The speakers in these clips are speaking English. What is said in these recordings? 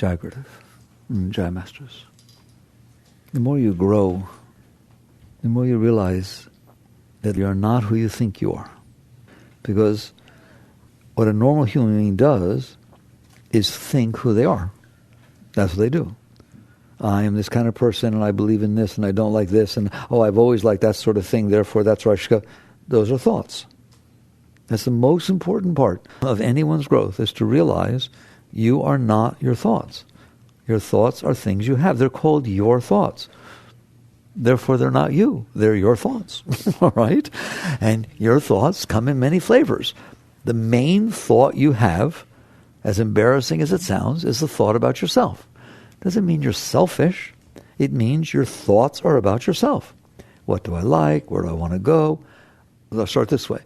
Jagrata. Jai Masters. The more you grow, the more you realize that you're not who you think you are. Because what a normal human being does is think who they are. That's what they do. I am this kind of person, and I believe in this, and I don't like this, and I've always liked that sort of thing, therefore that's where I should go. Those are thoughts. That's the most important part of anyone's growth, is to realize you are not your thoughts. Your thoughts are things you have. They're called your thoughts. Therefore, they're not you. They're your thoughts. All right? And your thoughts come in many flavors. The main thought you have, as embarrassing as it sounds, is the thought about yourself. Doesn't mean you're selfish. It means your thoughts are about yourself. What do I like? Where do I want to go? I'll start this way.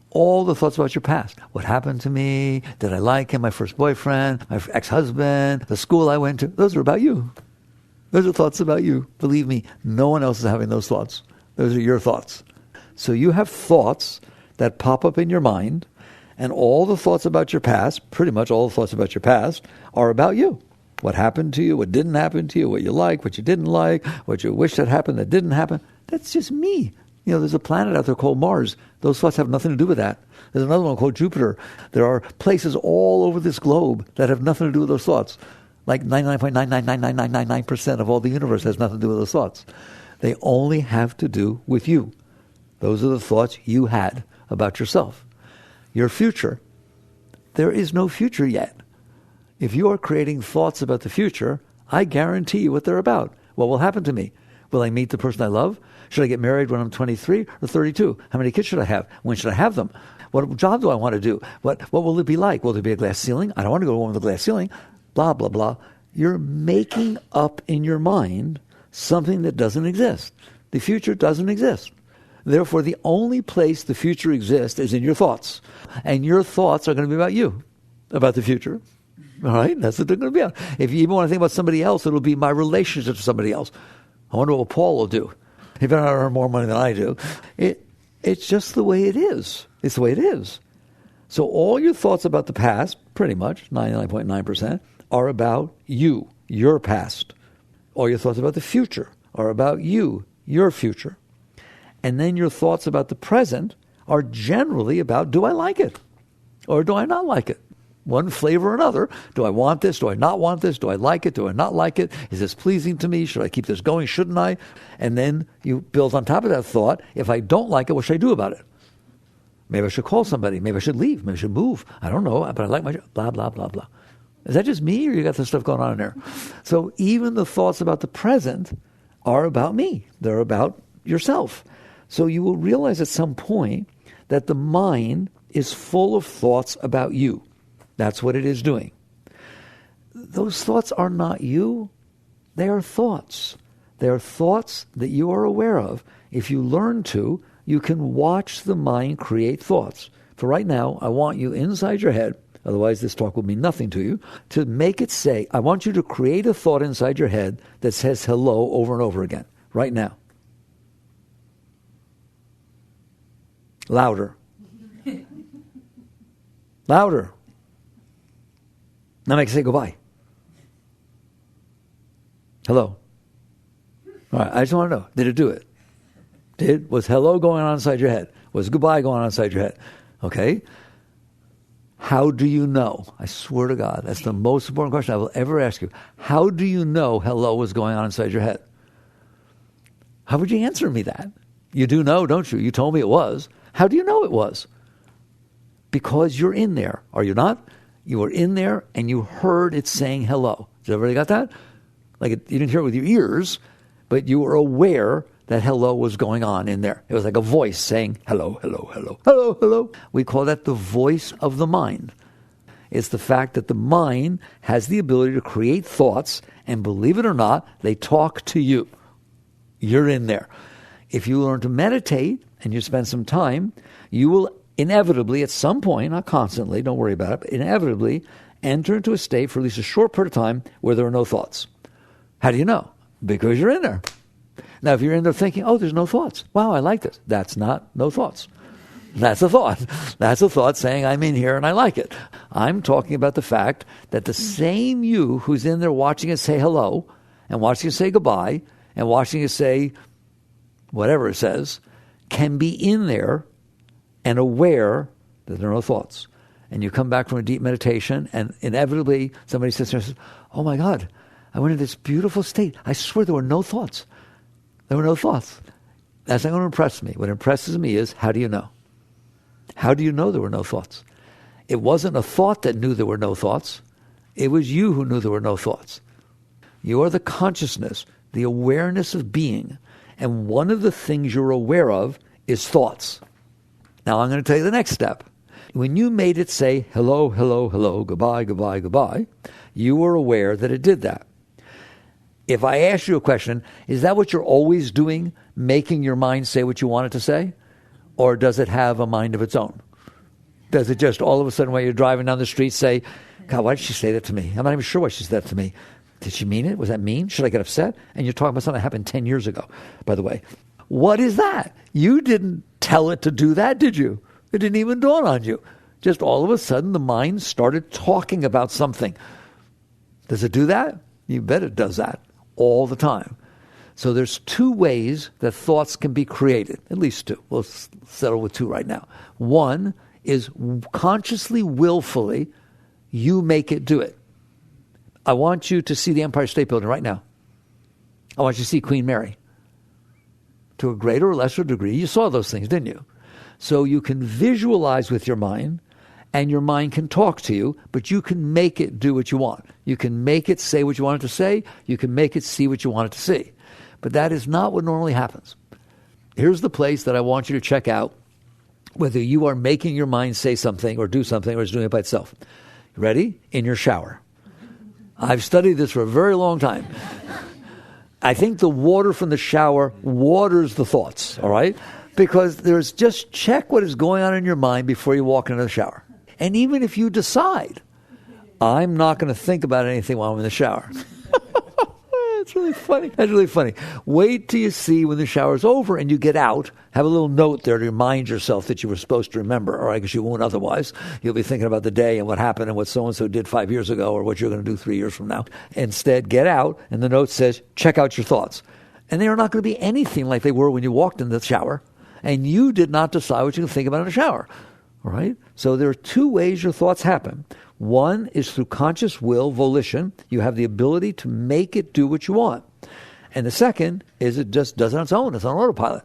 All the thoughts about your past. What happened to me? Did I like him? My first boyfriend? My ex-husband? The school I went to? Those are about you. Those are thoughts about you. Believe me, no one else is having those thoughts. Those are your thoughts. So you have thoughts that pop up in your mind, and all the thoughts about your past, pretty much all the thoughts about your past, are about you. What happened to you, what didn't happen to you, what you like, what you didn't like, what you wish that happened that didn't happen. That's just me. There's a planet out there called Mars. Those thoughts have nothing to do with that. There's another one called Jupiter. There are places all over this globe that have nothing to do with those thoughts. Like 99.9999999% of all the universe has nothing to do with those thoughts. They only have to do with you. Those are the thoughts you had about yourself. Your future, there is no future yet. If you are creating thoughts about the future, I guarantee you what they're about. What will happen to me? Will I meet the person I love? Should I get married when I'm 23 or 32? How many kids should I have? When should I have them? What job do I want to do? What will it be like? Will there be a glass ceiling? I don't want to go to one with a glass ceiling. Blah, blah, blah. You're making up in your mind something that doesn't exist. The future doesn't exist. Therefore, the only place the future exists is in your thoughts. And your thoughts are going to be about you, about the future. All right? That's what they're going to be about. If you even want to think about somebody else, it'll be my relationship to somebody else. I wonder what Paul will do. He better not earn more money than I do. It's just the way it is. It's the way it is. So all your thoughts about the past, pretty much, 99.9%, are about you, your past. All your thoughts about the future are about you, your future. And then your thoughts about the present are generally about, do I like it? Or do I not like it? One flavor or another. Do I want this? Do I not want this? Do I like it? Do I not like it? Is this pleasing to me? Should I keep this going? Shouldn't I? And then you build on top of that thought, if I don't like it, what should I do about it? Maybe I should call somebody. Maybe I should leave. Maybe I should move. I don't know, but I like my job. Blah, blah, blah, blah. Is that just me, or you got this stuff going on in there? So even the thoughts about the present are about me. They're about yourself. So you will realize at some point that the mind is full of thoughts about you. That's what it is doing. Those thoughts are not you. They are thoughts. They are thoughts that you are aware of. If you learn to, you can watch the mind create thoughts. For right now, I want you inside your head, otherwise this talk will mean nothing to you, to make it say, I want you to create a thought inside your head that says hello over and over again, right now. Louder. Louder. Now make it say goodbye. Hello. All right, I just want to know, did it do it? Was hello going on inside your head? Was goodbye going on inside your head? Okay. How do you know? I swear to God, that's the most important question I will ever ask you. How do you know hello was going on inside your head? How would you answer me that? You do know, don't you? You told me it was. How do you know it was? Because you're in there, are you not? You were in there and you heard it saying hello. Did everybody got that? You didn't hear it with your ears, but you were aware that hello was going on in there. It was like a voice saying hello, hello, hello, hello, hello. We call that the voice of the mind. It's the fact that the mind has the ability to create thoughts, and believe it or not, they talk to you. You're in there. If you learn to meditate and you spend some time, you will inevitably, at some point, not constantly, don't worry about it, but inevitably enter into a state for at least a short period of time where there are no thoughts. How do you know? Because you're in there. Now, if you're in there thinking, oh, there's no thoughts. Wow, I like this. That's not no thoughts. That's a thought. That's a thought saying, I'm in here and I like it. I'm talking about the fact that the same you who's in there watching us say hello and watching us say goodbye and watching us say whatever it says can be in there and aware that there are no thoughts. And you come back from a deep meditation and inevitably somebody sits there and says, oh my God, I went into this beautiful state. I swear there were no thoughts. There were no thoughts. That's not going to impress me. What impresses me is, how do you know? How do you know there were no thoughts? It wasn't a thought that knew there were no thoughts. It was you who knew there were no thoughts. You are the consciousness, the awareness of being. And one of the things you're aware of is thoughts. Now I'm going to tell you the next step. When you made it say, hello, hello, hello, goodbye, goodbye, goodbye, you were aware that it did that. If I ask you a question, is that what you're always doing, making your mind say what you want it to say? Or does it have a mind of its own? Does it just all of a sudden while you're driving down the street say, God, why did she say that to me? I'm not even sure why she said that to me. Did she mean it? Was that mean? Should I get upset? And you're talking about something that happened 10 years ago, by the way. What is that? You didn't tell it to do that, did you? It didn't even dawn on you. Just all of a sudden the mind started talking about something. Does it do that? You bet it does that all the time. So there's two ways that thoughts can be created, at least two. We'll settle with two right now. One is consciously, willfully, you make it do it. I want you to see the Empire State Building right now. I want you to see Queen Mary. To a greater or lesser degree, you saw those things, didn't you? So you can visualize with your mind, and your mind can talk to you, but you can make it do what you want. You can make it say what you want it to say. You can make it see what you want it to see. But that is not what normally happens. Here's the place that I want you to check out, whether you are making your mind say something or do something or is doing it by itself. Ready? In your shower. I've studied this for a very long time. I think the water from the shower waters the thoughts, all right? Because there's just check what is going on in your mind before you walk into the shower. And even if you decide, I'm not going to think about anything while I'm in the shower. It's really funny. That's really funny. Wait till you see when the shower's over and you get out. Have a little note there to remind yourself that you were supposed to remember, or I guess you won't otherwise. You'll be thinking about the day and what happened and what so-and-so did 5 years ago or what you're going to do 3 years from now. Instead, get out, and the note says, check out your thoughts. And they are not going to be anything like they were when you walked in the shower. And you did not decide what you can think about in the shower. All right? So there are two ways your thoughts happen. One is through conscious will, volition. You have the ability to make it do what you want. And the second is it just does it on its own. It's on autopilot.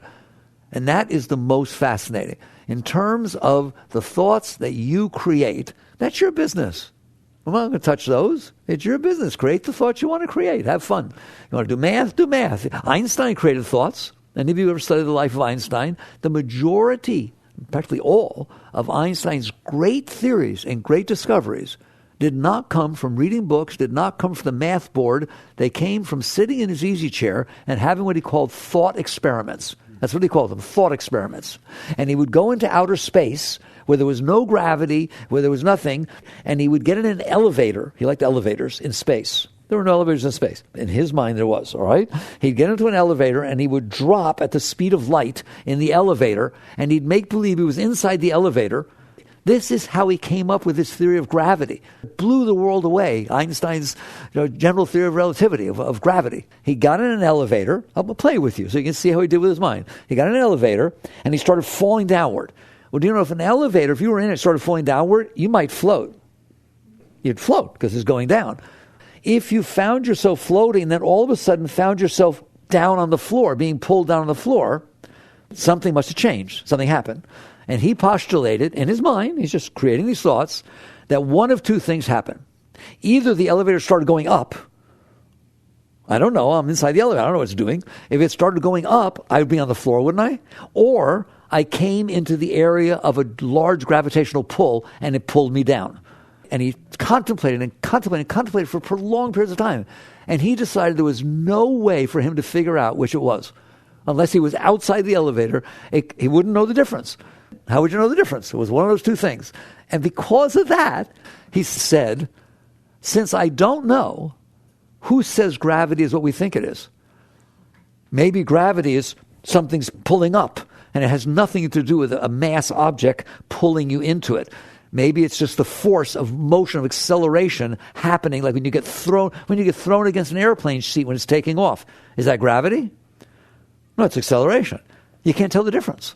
And that is the most fascinating. In terms of the thoughts that you create, that's your business. I'm not going to touch those. It's your business. Create the thoughts you want to create. Have fun. You want to do math? Do math. Einstein created thoughts. Any of you ever studied the life of Einstein? The majority, practically all, of Einstein's great theories and great discoveries did not come from reading books, did not come from the math board. They came from sitting in his easy chair and having what he called thought experiments. That's what he called them, thought experiments. And he would go into outer space where there was no gravity, where there was nothing, and he would get in an elevator. He liked elevators in space. There were no elevators in space. In his mind, there was, all right? He'd get into an elevator, and he would drop at the speed of light in the elevator, and he'd make believe he was inside the elevator. This is how he came up with his theory of gravity. It blew the world away, Einstein's general theory of relativity, of gravity. He got in an elevator. I'll play with you so you can see how he did with his mind. He got in an elevator, and he started falling downward. Well, do you know if an elevator, if you were in it, started falling downward, you might float. You'd float because it's going down. If you found yourself floating, then all of a sudden found yourself down on the floor, being pulled down on the floor, something must have changed. Something happened. And he postulated in his mind, he's just creating these thoughts, that one of two things happened. Either the elevator started going up. I don't know. I'm inside the elevator. I don't know what it's doing. If it started going up, I would be on the floor, wouldn't I? Or I came into the area of a large gravitational pull and it pulled me down. And he contemplated and contemplated and contemplated for prolonged periods of time. And he decided there was no way for him to figure out which it was. Unless he was outside the elevator, he wouldn't know the difference. How would you know the difference? It was one of those two things. And because of that, he said, since I don't know who says gravity is what we think it is, maybe gravity is something's pulling up And it has nothing to do with a mass object pulling you into it. Maybe it's just the force of motion, of acceleration happening, like when you get thrown against an airplane seat when it's taking off. Is that gravity? No, it's acceleration. You can't tell the difference.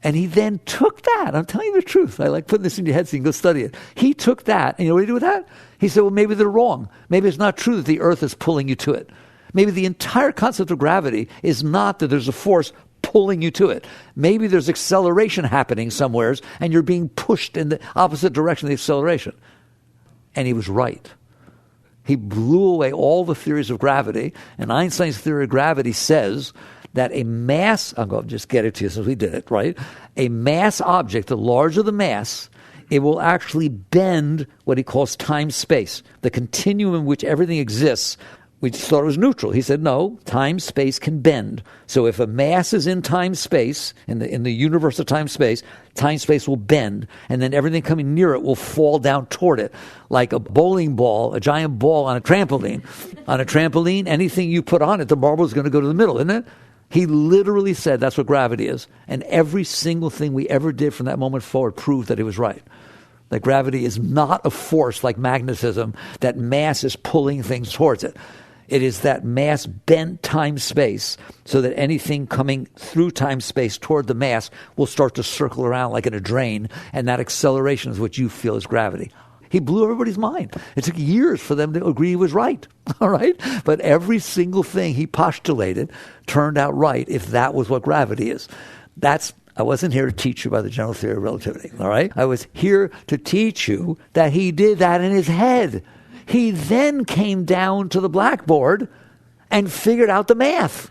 And he then took that. I'm telling you the truth. I like putting this in your head so you can go study it. He took that, and you know what he did with that? He said, well, maybe they're wrong. Maybe it's not true that the earth is pulling you to it. Maybe the entire concept of gravity is not that there's a force pulling you to it. Maybe there's acceleration happening somewheres, and you're being pushed in the opposite direction of the acceleration. And he was right. He blew away all the theories of gravity, and Einstein's theory of gravity says that a mass, I'm going to just get it to you since we did it, right? A mass object, the larger the mass, it will actually bend what he calls time-space, the continuum in which everything exists. We just thought it was neutral. He said, no, time-space can bend. So if a mass is in time-space, in the universe of time-space will bend, and then everything coming near it will fall down toward it, like a bowling ball, a giant ball on a trampoline. On a trampoline, anything you put on it, the marble is going to go to the middle, isn't it? He literally said that's what gravity is. And every single thing we ever did from that moment forward proved that he was right. That gravity is not a force like magnetism, that mass is pulling things towards it. It is that mass bent time-space so that anything coming through time-space toward the mass will start to circle around like in a drain, and that acceleration is what you feel is gravity. He blew everybody's mind. It took years for them to agree he was right, all right? But every single thing he postulated turned out right if that was what gravity is. I wasn't here to teach you about the general theory of relativity, all right? I was here to teach you that he did that in his head. He then came down to the blackboard and figured out the math.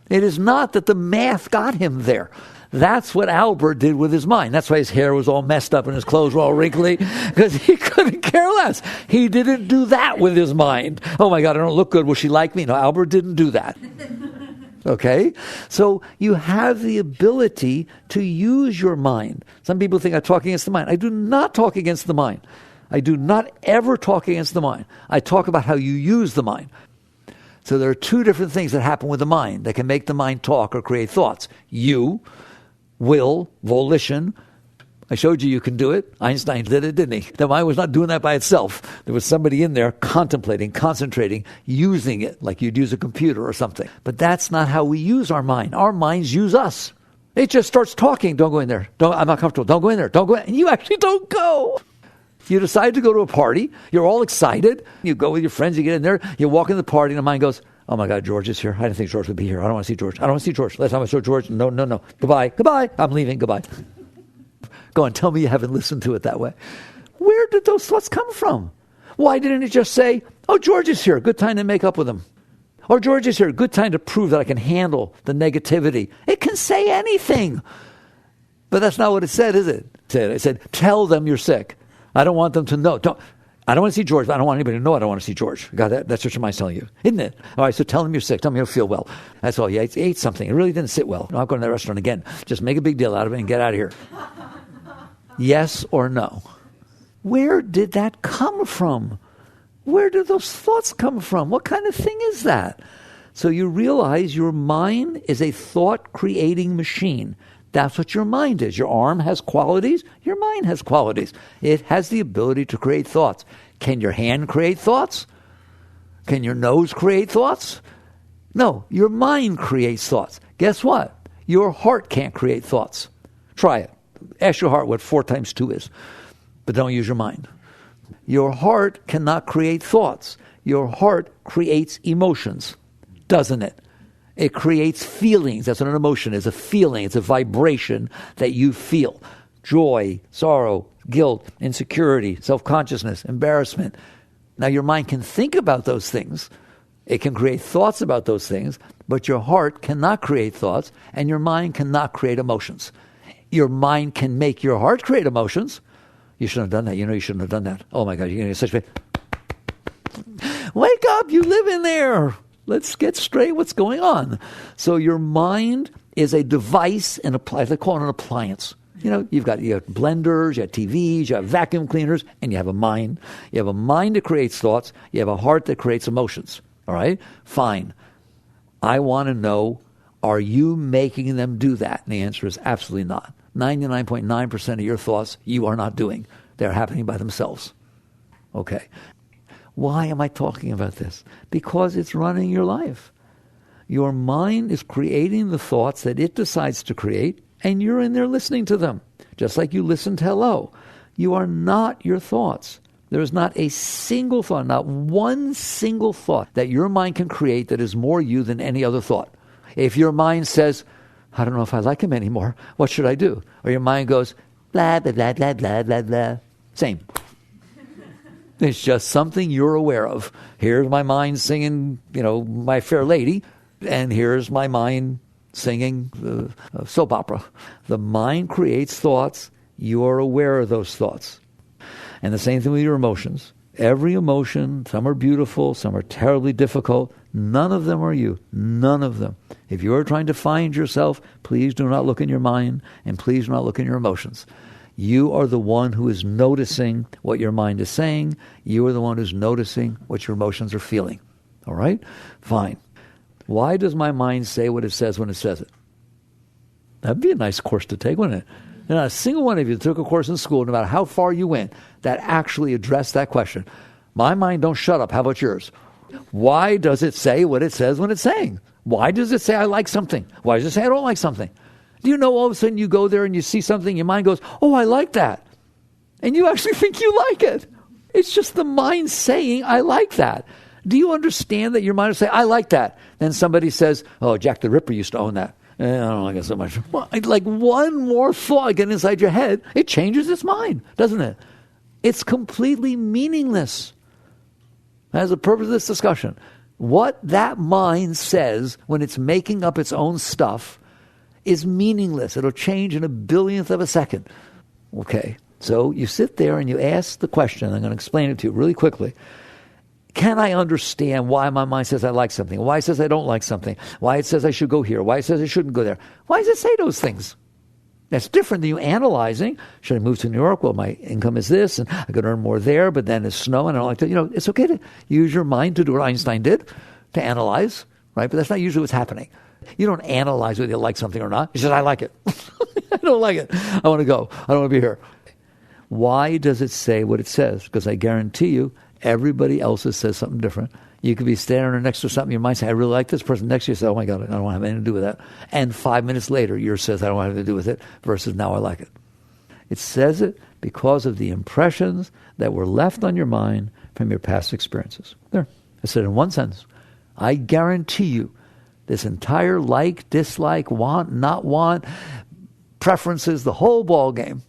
It is not that the math got him there. That's what Albert did with his mind. That's why his hair was all messed up and his clothes were all wrinkly, because he couldn't care less. He didn't do that with his mind. Oh my God, I don't look good. Will she like me? No, Albert didn't do that. Okay? So you have the ability to use your mind. Some people think I talk against the mind. I do not talk against the mind. I do not ever talk against the mind. I talk about how you use the mind. So there are two different things that happen with the mind that can make the mind talk or create thoughts. Will, volition. I showed you can do it. Einstein did it, didn't he? The mind was not doing that by itself. There was somebody in there contemplating, concentrating, using it like you'd use a computer or something. But that's not how we use our mind. Our minds use us. It just starts talking. Don't go in there. I'm not comfortable. Don't go in there. Don't go in. And you actually don't go. You decide to go to a party. You're all excited. You go with your friends. You get in there. You walk in the party, and the mind goes, oh my God, George is here. I didn't think George would be here. I don't want to see George. I don't want to see George. Last time I saw George, no. Goodbye. I'm leaving. Goodbye. Go on, tell me you haven't listened to it that way. Where did those thoughts come from? Why didn't it just say, oh, George is here. Good time to make up with him. Or George is here. Good time to prove that I can handle the negativity. It can say anything. But that's not what it said, is it? It said, tell them you're sick. I don't want them to know. I don't want to see George, but I don't want anybody to know I don't want to see George. God, that's what your mind's telling you, isn't it? All right, so tell him you're sick. Tell him you don't feel well. That's all. You ate something. It really didn't sit well. I'm not going to that restaurant again. Just make a big deal out of it and get out of here. Yes or no? Where did that come from? Where did those thoughts come from? What kind of thing is that? So you realize your mind is a thought-creating machine. That's what your mind is. Your arm has qualities. Your mind has qualities. It has the ability to create thoughts. Can your hand create thoughts? Can your nose create thoughts? No, your mind creates thoughts. Guess what? Your heart can't create thoughts. Try it. Ask your heart what 4 times 2 is. But don't use your mind. Your heart cannot create thoughts. Your heart creates emotions, doesn't it? It creates feelings. That's what an emotion is, a feeling. It's a vibration that you feel. Joy, sorrow, guilt, insecurity, self-consciousness, embarrassment. Now your mind can think about those things. It can create thoughts about those things, but your heart cannot create thoughts, and your mind cannot create emotions. Your mind can make your heart create emotions. You shouldn't have done that. You know you shouldn't have done that. Oh my God, you're going to get such a... Wake up, you live in there. Let's get straight what's going on. So your mind is a device, and they call it an appliance. You know, you have blenders, you have TVs, you have vacuum cleaners, and you have a mind. You have a mind that creates thoughts. You have a heart that creates emotions. All right? Fine. I want to know Are you making them do that? And the answer is absolutely not. 99.9% of your thoughts you are not doing. They're happening by themselves. Okay. Why am I talking about this? Because it's running your life. Your mind is creating the thoughts that it decides to create, and you're in there listening to them. Just like you listen to hello. You are not your thoughts. There is not a single thought, not one single thought that your mind can create that is more you than any other thought. If your mind says, I don't know if I like him anymore, what should I do? Or your mind goes, blah, blah, blah, blah, blah, blah, blah. Same. It's just something you're aware of. Here's my mind singing, My Fair Lady, and here's my mind singing soap opera. The mind creates thoughts. You're aware of those thoughts. And the same thing with your emotions. Every emotion, some are beautiful, some are terribly difficult. None of them are you. None of them. If you're trying to find yourself, please do not look in your mind, and please do not look in your emotions. You are the one who is noticing what your mind is saying. You are the one who's noticing what your emotions are feeling. All right? Fine. Why does my mind say what it says when it says it? That'd be a nice course to take, wouldn't it? Not a single one of you took a course in school, no matter how far you went, that actually addressed that question. My mind don't shut up. How about yours? Why does it say what it says when it's saying? Why does it say I like something? Why does it say I don't like something? Do you know all of a sudden you go there and you see something, your mind goes, oh, I like that. And you actually think you like it. It's just the mind saying, I like that. Do you understand that your mind will say, I like that? Then somebody says, oh, Jack the Ripper used to own that. I don't like it so much. Well, like one more thought get inside your head, it changes its mind, doesn't it? It's completely meaningless. That's the purpose of this discussion. What that mind says when it's making up its own stuff is meaningless. It'll change in a billionth of a second. Okay, so you sit there and you ask the question. I'm going to explain it to you really quickly. Can I understand why my mind says I like something? Why it says I don't like something? Why it says I should go here? Why it says I shouldn't go there? Why does it say those things? That's different than you analyzing. Should I move to New York? Well, my income is this, and I could earn more there, but then it's snow, and I don't like to. It's okay to use your mind to do what Einstein did, to analyze, right? But that's not usually what's happening. You don't analyze whether you like something or not. You say, I like it. I don't like it. I want to go. I don't want to be here. Why does it say what it says? Because I guarantee you, everybody else says something different. You could be standing next to something, your mind says, I really like this person next to you. Say, oh my God, I don't want to have anything to do with that. And 5 minutes later, yours says, I don't want to have anything to do with it, versus now I like it. It says it because of the impressions that were left on your mind from your past experiences. There. I said in one sentence. I guarantee you, this entire like, dislike, want, not want, preferences, the whole ball game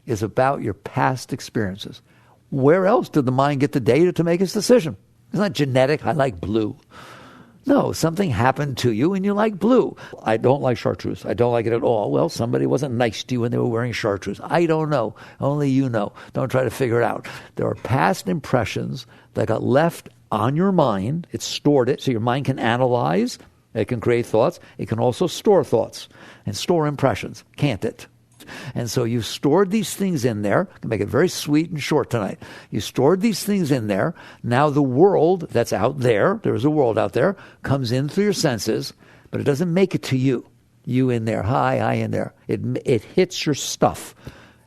is about your past experiences. Where else did the mind get the data to make its decision? It's not genetic, I like blue. No, something happened to you and you like blue. I don't like chartreuse. I don't like it at all. Well, somebody wasn't nice to you when they were wearing chartreuse. I don't know. Only you know. Don't try to figure it out. There are past impressions that got left on your mind. It stored it, so your mind can analyze. It can create thoughts. It can also store thoughts and store impressions, can't it? And so you stored these things in there. I can make it very sweet and short tonight. You stored these things in there. Now the world that's out there, there is a world out there, comes in through your senses, but it doesn't make it to you. You in there, I in there. It hits your stuff.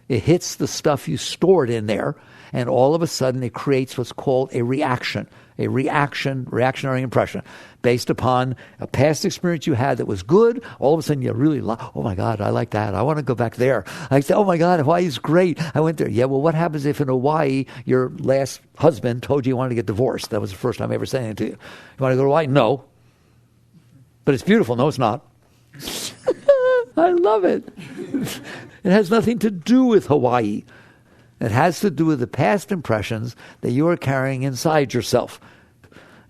It hits the stuff you stored in there, and all of a sudden it creates what's called a reaction. Reactionary impression, based upon a past experience you had that was good. All of a sudden you really oh my God, I like that. I want to go back there. I say, oh my God, Hawaii's great. I went there. Yeah, well, what happens if in Hawaii your last husband told you you wanted to get divorced? That was the first time I ever said anything to you. You want to go to Hawaii? No. But it's beautiful. No, it's not. I love it. It has nothing to do with Hawaii. It has to do with the past impressions that you are carrying inside yourself.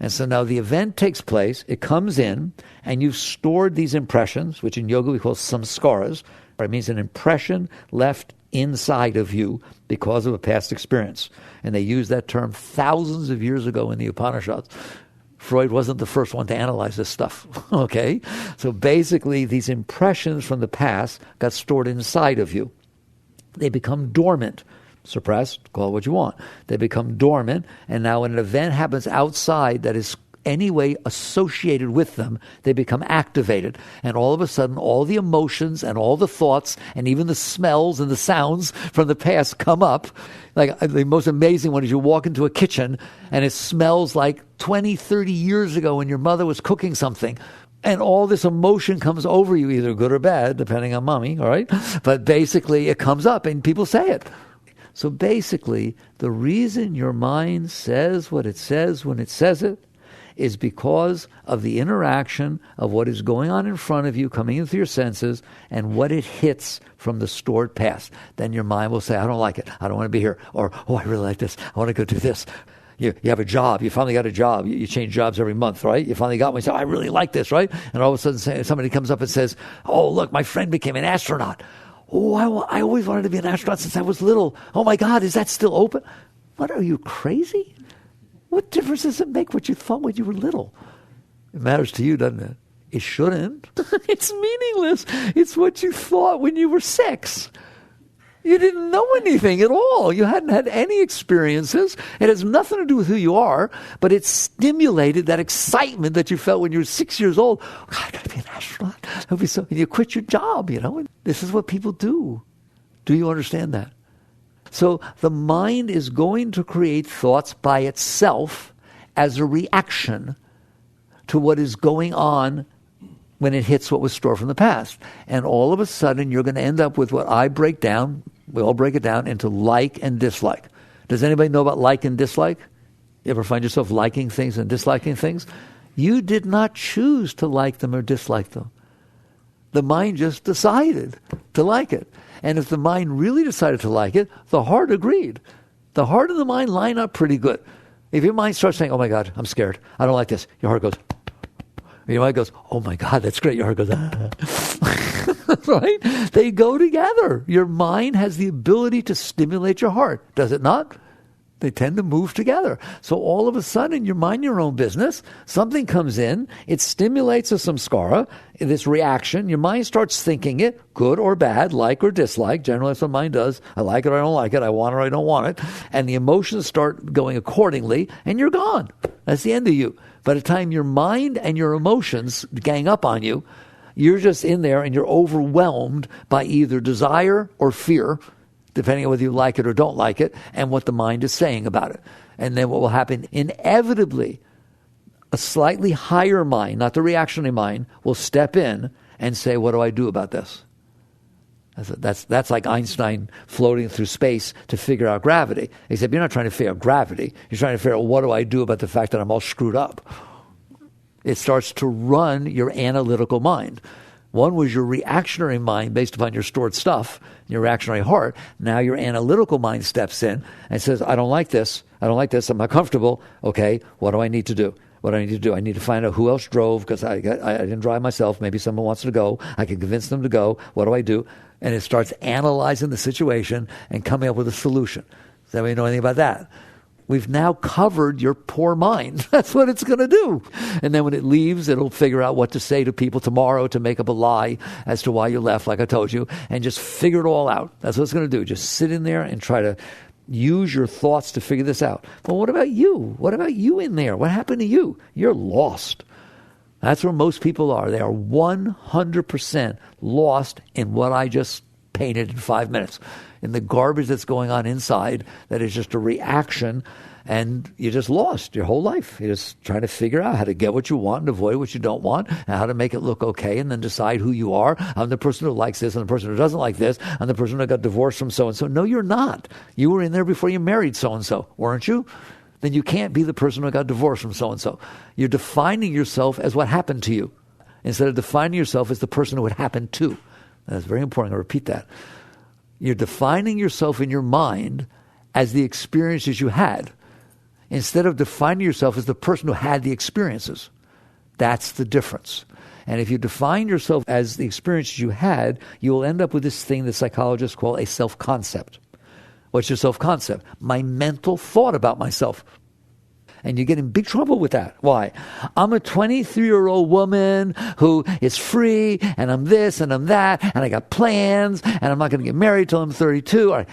And so now the event takes place, it comes in, and you've stored these impressions, which in yoga we call samskaras. It means an impression left inside of you because of a past experience. And they used that term thousands of years ago in the Upanishads. Freud wasn't the first one to analyze this stuff, okay? So basically, these impressions from the past got stored inside of you. They become dormant. Suppressed, call it what you want. They become dormant, and now when an event happens outside that is any way associated with them, they become activated. And all of a sudden, all the emotions and all the thoughts and even the smells and the sounds from the past come up. Like the most amazing one is you walk into a kitchen and it smells like 20, 30 years ago when your mother was cooking something. And all this emotion comes over you, either good or bad, depending on mommy, all right? But basically, it comes up and people say it. So basically, the reason your mind says what it says when it says it is because of the interaction of what is going on in front of you, coming in through your senses, and what it hits from the stored past. Then your mind will say, I don't like it. I don't want to be here. Or, oh, I really like this. I want to go do this. You have a job. You finally got a job. You change jobs every month, right? You finally got one. You say, oh, I really like this, right? And all of a sudden somebody comes up and says, oh, look, my friend became an astronaut. Oh, I always wanted to be an astronaut since I was little. Oh, my God, is that still open? What, are you crazy? What difference does it make what you thought when you were little? It matters to you, doesn't it? It shouldn't. It's meaningless. It's what you thought when you were 6. You didn't know anything at all. You hadn't had any experiences. It has nothing to do with who you are, but it stimulated that excitement that you felt when you were 6 years old. Oh, God, I got to be an astronaut. That'd be so. And you quit your job, And this is what people do. Do you understand that? So the mind is going to create thoughts by itself as a reaction to what is going on when it hits what was stored from the past. And all of a sudden, you're going to end up with what I break down. We all break it down into like and dislike. Does anybody know about like and dislike? You ever find yourself liking things and disliking things? You did not choose to like them or dislike them. The mind just decided to like it. And if the mind really decided to like it, the heart agreed. The heart and the mind line up pretty good. If your mind starts saying, oh my God, I'm scared. I don't like this. Your heart goes, your mind goes, oh my God, that's great. Your heart goes, right? They go together. Your mind has the ability to stimulate your heart. Does it not? They tend to move together. So all of a sudden, you mind your own business. Something comes in. It stimulates a samskara, this reaction. Your mind starts thinking it, good or bad, like or dislike. Generally, that's what mind does. I like it or I don't like it. I want it or I don't want it. And the emotions start going accordingly, and you're gone. That's the end of you. By the time your mind and your emotions gang up on you, you're just in there and you're overwhelmed by either desire or fear, depending on whether you like it or don't like it, and what the mind is saying about it. And then what will happen, inevitably, a slightly higher mind, not the reactionary mind, will step in and say, what do I do about this? That's like Einstein floating through space to figure out gravity. Except you're not trying to figure out gravity. You're trying to figure out, what do I do about the fact that I'm all screwed up? It starts to run your analytical mind. One was your reactionary mind based upon your stored stuff, your reactionary heart. Now your analytical mind steps in and says, I don't like this. I don't like this. I'm not comfortable. Okay, what do I need to do? What do I need to do? I need to find out who else drove, because I didn't drive myself. Maybe someone wants to go. I can convince them to go. What do I do? And it starts analyzing the situation and coming up with a solution. Does anybody know anything about that? We've now covered your poor mind. That's what it's going to do. And then when it leaves, it'll figure out what to say to people tomorrow to make up a lie as to why you left, like I told you, and just figure it all out. That's what it's going to do. Just sit in there and try to use your thoughts to figure this out. Well, what about you? What about you in there? What happened to you? You're lost. That's where most people are. They are 100% lost in what I just painted in 5 minutes. In the garbage that's going on inside that is just a reaction, and you're just lost your whole life. You're just trying to figure out how to get what you want and avoid what you don't want, and how to make it look okay, and then decide who you are. I'm the person who likes this, and the person who doesn't like this. I'm the person who got divorced from so-and-so. No, you're not. You were in there before you married so-and-so, weren't you? Then you can't be the person who got divorced from so-and-so. You're defining yourself as what happened to you, instead of defining yourself as the person who it happened to. That's very important. I'll repeat that. You're defining yourself in your mind as the experiences you had, instead of defining yourself as the person who had the experiences. That's the difference. And if you define yourself as the experiences you had, you will end up with this thing that psychologists call a self-concept. What's your self-concept? My mental thought about myself. And you get in big trouble with that. Why? I'm a 23-year-old woman who is free, and I'm this, and I'm that, and I got plans, and I'm not going to get married till I'm 32.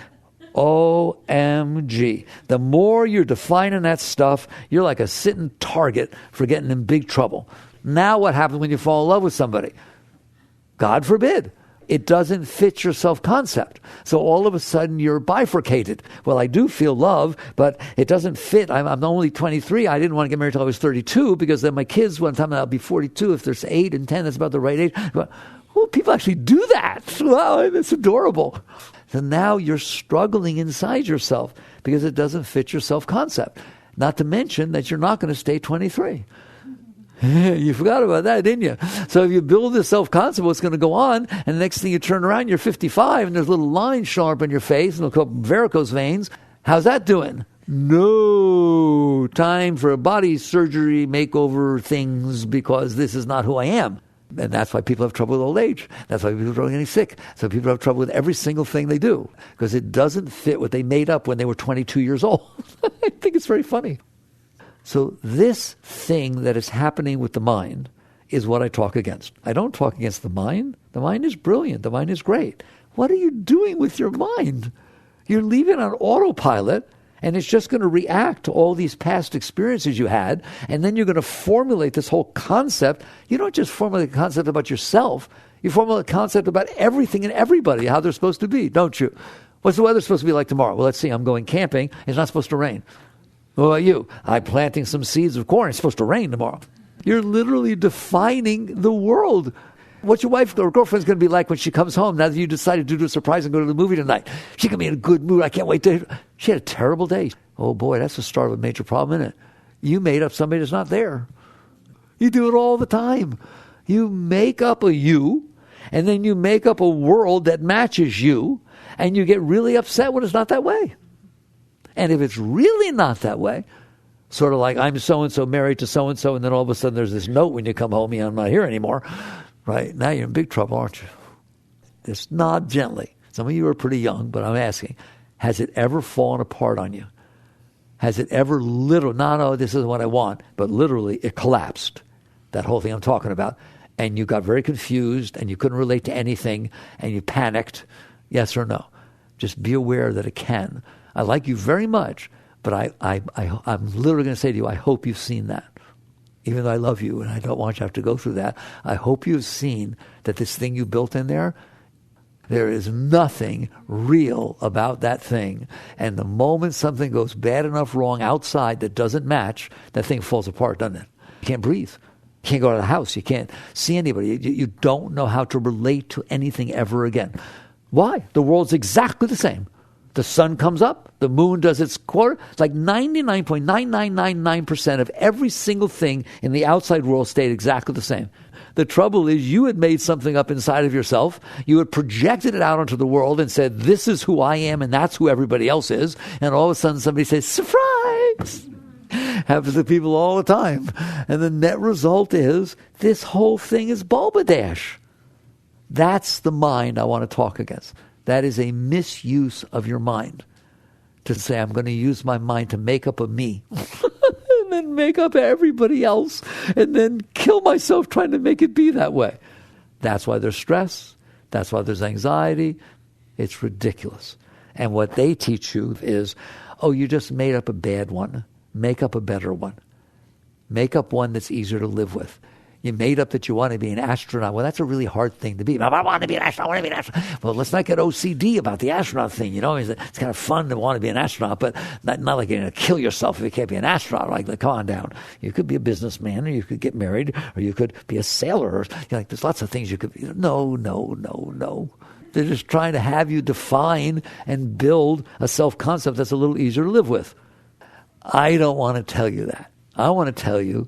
OMG. The more you're defining that stuff, you're like a sitting target for getting in big trouble. Now what happens when you fall in love with somebody? God forbid. It doesn't fit your self-concept. So all of a sudden you're bifurcated. Well, I do feel love, but it doesn't fit. I'm only 23. I didn't want to get married until I was 32 because then my kids, one time I'll be 42. If there's 8 and 10, that's about the right age. But, well, people actually do that. Wow, it's adorable. So now you're struggling inside yourself because it doesn't fit your self-concept. Not to mention that you're not going to stay 23. You forgot about that, didn't you? So if you build this self-concept, what's going to go on, and the next thing you turn around, you're 55, and there's little lines showing up in your face, and they'll call varicose veins. How's that doing? No time for body surgery, makeover things, because this is not who I am. And that's why people have trouble with old age. That's why people have trouble getting sick. So people have trouble with every single thing they do, because it doesn't fit what they made up when they were 22 years old. I think it's very funny. So this thing that is happening with the mind is what I talk against. I don't talk against the mind. The mind is brilliant. The mind is great. What are you doing with your mind? You're leaving it on autopilot, and it's just going to react to all these past experiences you had, and then you're going to formulate this whole concept. You don't just formulate a concept about yourself. You formulate a concept about everything and everybody, how they're supposed to be, don't you? What's the weather supposed to be like tomorrow? Well, let's see. I'm going camping. It's not supposed to rain. What about you? I'm planting some seeds of corn. It's supposed to rain tomorrow. You're literally defining the world. What's your wife or girlfriend's going to be like when she comes home now that you decided to do a surprise and go to the movie tonight? She's going to be in a good mood. I can't wait to... She had a terrible day. Oh boy, that's the start of a major problem, isn't it? You made up somebody that's not there. You do it all the time. You make up a you, and then you make up a world that matches you, and you get really upset when it's not that way. And if it's really not that way, sort of like I'm so-and-so married to so-and-so, and then all of a sudden there's this note when you come home, I'm not here anymore, right? Now you're in big trouble, aren't you? Just nod gently. Some of you are pretty young, but I'm asking, has it ever fallen apart on you? Has it ever literally, no, this isn't what I want, but literally it collapsed, that whole thing I'm talking about, and you got very confused, and you couldn't relate to anything, and you panicked, yes or no? Just be aware that it can. I like you very much, but I'm literally going to say to you, I hope you've seen that. Even though I love you and I don't want you to have to go through that, I hope you've seen that this thing you built in there is nothing real about that thing. And the moment something goes bad enough wrong outside that doesn't match, that thing falls apart, doesn't it? You can't breathe. You can't go out of the house. You can't see anybody. You don't know how to relate to anything ever again. Why? The world's exactly the same. The sun comes up, the moon does its quarter. It's like 99.9999% of every single thing in the outside world stayed exactly the same. The trouble is you had made something up inside of yourself. You had projected it out onto the world and said, this is who I am and that's who everybody else is. And all of a sudden somebody says, surprise! Happens to people all the time. And the net result is this whole thing is balderdash. That's the mind I want to talk against. That is a misuse of your mind. To say, I'm going to use my mind to make up a me. And then make up everybody else. And then kill myself trying to make it be that way. That's why there's stress. That's why there's anxiety. It's ridiculous. And what they teach you is, oh, you just made up a bad one. Make up a better one. Make up one that's easier to live with. You made up that you want to be an astronaut. Well, that's a really hard thing to be. I want to be an astronaut. I want to be an astronaut. Well, let's not get OCD about the astronaut thing. You know, it's kind of fun to want to be an astronaut, but not like you're going to kill yourself if you can't be an astronaut. Like, come on down. You could be a businessman, or you could get married, or you could be a sailor. Or, there's lots of things you could be. No. They're just trying to have you define and build a self-concept that's a little easier to live with. I don't want to tell you that. I want to tell you,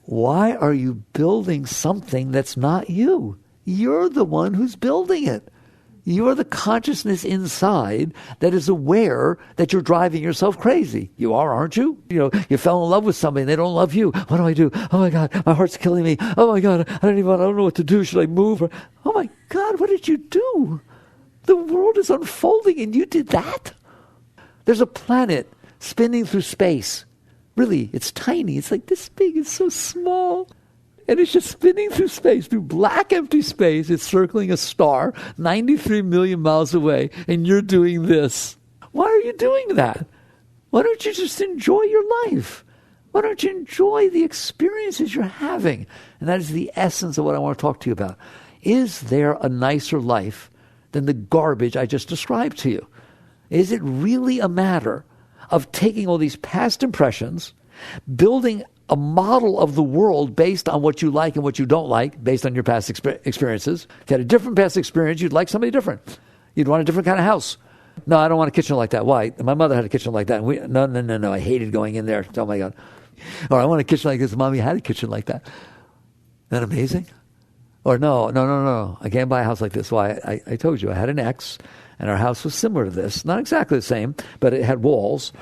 why are you building something that's not you? You're the one who's building it. You're the consciousness inside that is aware that you're driving yourself crazy. You are, aren't you? You fell in love with somebody and they don't love you. What do I do? Oh my God, my heart's killing me. Oh my God, I don't know what to do. Should I move? Oh my God, what did you do? The world is unfolding and you did that? There's a planet spinning through space. Really, it's tiny. It's like this big. It's so small. And it's just spinning through space, through black, empty space. It's circling a star 93 million miles away. And you're doing this. Why are you doing that? Why don't you just enjoy your life? Why don't you enjoy the experiences you're having? And that is the essence of what I want to talk to you about. Is there a nicer life than the garbage I just described to you? Is it really a matter of taking all these past impressions, building a model of the world based on what you like and what you don't like, based on your past experiences? If you had a different past experience, you'd like somebody different. You'd want a different kind of house. No, I don't want a kitchen like that. Why? My mother had a kitchen like that. And no. I hated going in there. Oh, my God. Or I want a kitchen like this. Mommy had a kitchen like that. Isn't that amazing? Or no. I can't buy a house like this. Why? I told you, I had an ex, and our house was similar to this. Not exactly the same, but it had walls.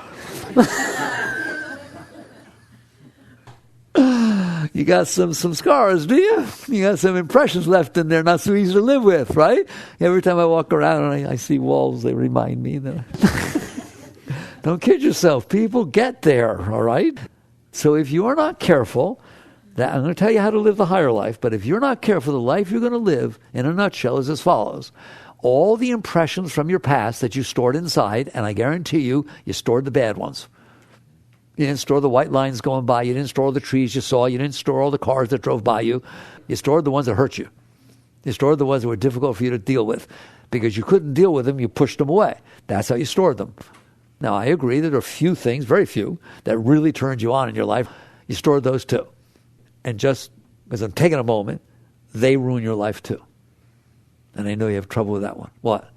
You got some scars, do you? You got some impressions left in there, not so easy to live with, right? Every time I walk around and I see walls, they remind me that. Don't kid yourself. People get there, all right? So if you are not careful, I'm going to tell you how to live the higher life, but if you're not careful, the life you're going to live, in a nutshell, is as follows. All the impressions from your past that you stored inside, and I guarantee you stored the bad ones. You didn't store the white lines going by. You didn't store all the trees you saw. You didn't store all the cars that drove by you. You stored the ones that hurt you. You stored the ones that were difficult for you to deal with. Because you couldn't deal with them, you pushed them away. That's how you stored them. Now, I agree that there are few things, very few, that really turned you on in your life. You stored those too. And just because I'm taking a moment, they ruin your life too. And I know you have trouble with that one. What?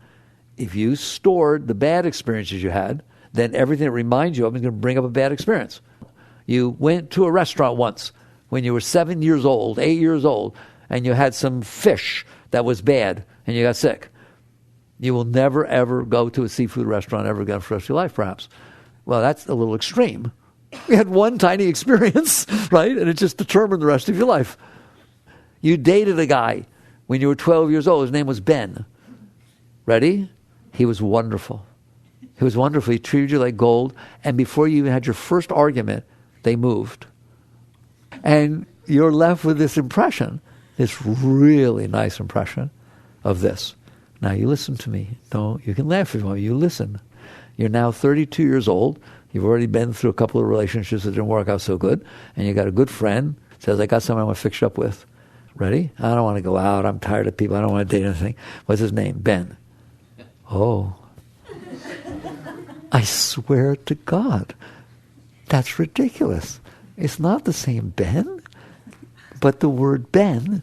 If you stored the bad experiences you had, then everything that reminds you of is going to bring up a bad experience. You went to a restaurant once when you were 7 years old, 8 years old, and you had some fish that was bad and you got sick. You will never, ever go to a seafood restaurant ever again for the rest of your life, perhaps. Well, that's a little extreme. You had one tiny experience, right? And it just determined the rest of your life. You dated a guy when you were 12 years old. His name was Ben. Ready? He was wonderful. He was wonderful. He treated you like gold. And before you even had your first argument, they moved. And you're left with this impression, this really nice impression of this. Now you listen to me. You can laugh if you want. You listen. You're now 32 years old. You've already been through a couple of relationships that didn't work out so good. And you got a good friend. Says, I got someone I want to fix you up with. Ready? I don't want to go out. I'm tired of people. I don't want to date anything. What's his name? Ben. Oh. I swear to God, that's ridiculous. It's not the same Ben, but the word Ben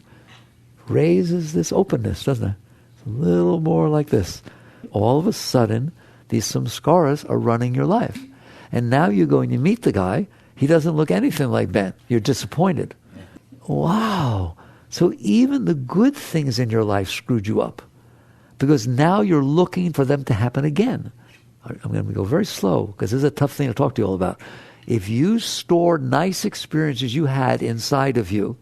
raises this openness, doesn't it? It's a little more like this. All of a sudden, these samskaras are running your life. And now you go and you meet the guy, he doesn't look anything like Ben. You're disappointed. Wow. So even the good things in your life screwed you up. Because now you're looking for them to happen again. I'm going to go very slow because this is a tough thing to talk to you all about. If you store nice experiences you had inside of you,